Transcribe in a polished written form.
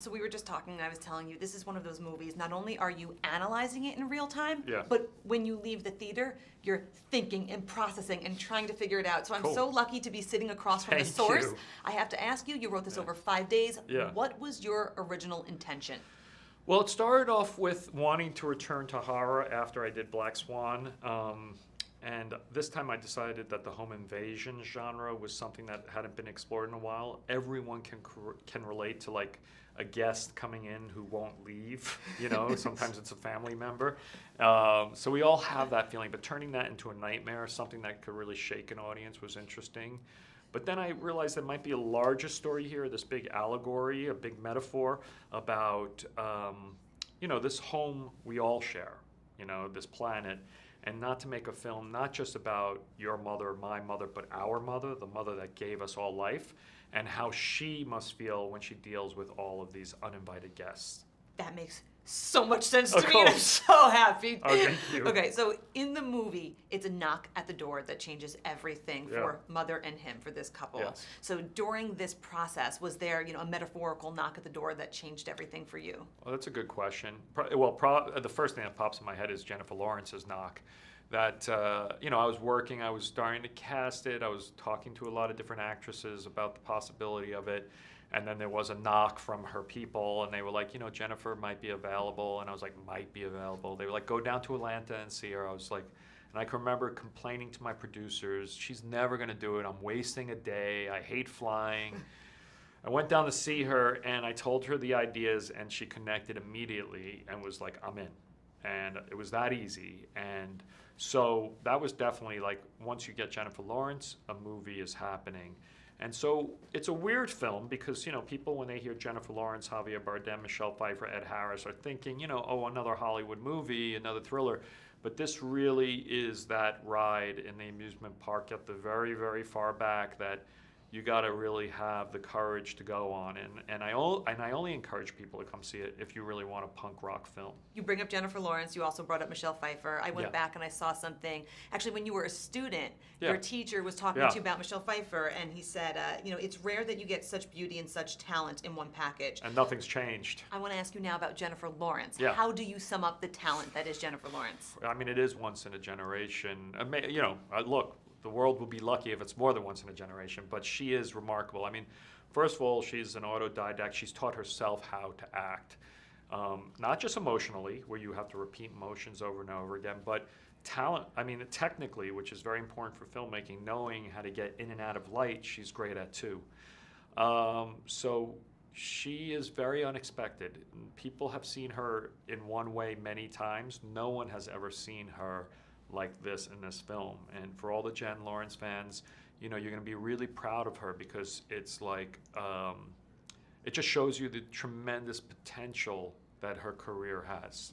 So we were just talking, and I was telling you, this is one of those movies, not only are you analyzing it in real time, Yeah. but when you leave the theater, you're thinking and processing and trying to figure it out. So I'm Cool. so lucky to be sitting across from the Thank source. you. I have to ask you, you wrote this Yeah. over 5 days. Yeah. What was your original intention? Well, it started off with wanting to return to horror after I did Black Swan. And this time I decided that the home invasion genre was something that hadn't been explored in a while. Everyone can relate to like a guest coming in who won't leave. You know, sometimes it's a family member. So we all have that feeling, but turning that into a nightmare, something that could really shake an audience, was interesting. But then I realized there might be a larger story here, this big allegory, a big metaphor about, this home we all share, this planet. And not to make a film not just about your mother, my mother, but our mother, the mother that gave us all life, and how she must feel when she deals with all of these uninvited guests. That makes so much sense Of to me, and I'm course. so happy. Oh, thank you. Okay, so in the movie, it's a knock at the door that changes everything Yeah. for mother and him, for this couple. Yes. So during this process, was there, a metaphorical knock at the door that changed everything for you? Well, that's a good question. The first thing that pops in my head is Jennifer Lawrence's knock. That, I was working, I was starting to cast it, I was talking to a lot of different actresses about the possibility of it, and then there was a knock from her people, and they were like, Jennifer might be available, and I was like, might be available. They were like, go down to Atlanta and see her. I was like, and I can remember complaining to my producers, she's never gonna do it, I'm wasting a day, I hate flying. I went down to see her, and I told her the ideas, and she connected immediately and was like, I'm in. And it was that easy. And so that was definitely like, once you get Jennifer Lawrence, a movie is happening. And so it's a weird film because, people, when they hear Jennifer Lawrence, Javier Bardem, Michelle Pfeiffer, Ed Harris, are thinking, another Hollywood movie, another thriller. But this really is that ride in the amusement park at the very, very far back that you got to really have the courage to go on. And I only encourage people to come see it if you really want a punk rock film. You bring up Jennifer Lawrence, you also brought up Michelle Pfeiffer. I went Yeah. back and I saw something. Actually, when you were a student, Yeah. your teacher was talking Yeah. to you about Michelle Pfeiffer, and he said, it's rare that you get such beauty and such talent in one package. And nothing's changed. I want to ask you now about Jennifer Lawrence. Yeah. How do you sum up the talent that is Jennifer Lawrence? I mean, it is once in a generation. Look, the world will be lucky if it's more than once in a generation, but she is remarkable. I mean, first of all, she's an autodidact. She's taught herself how to act, not just emotionally, where you have to repeat emotions over and over again, but technically, which is very important for filmmaking, knowing how to get in and out of light, she's great at too. So she is very unexpected. People have seen her in one way many times. No one has ever seen her like this in this film. And for all the Jen Lawrence fans, you're going to be really proud of her because it's like, it just shows you the tremendous potential that her career has.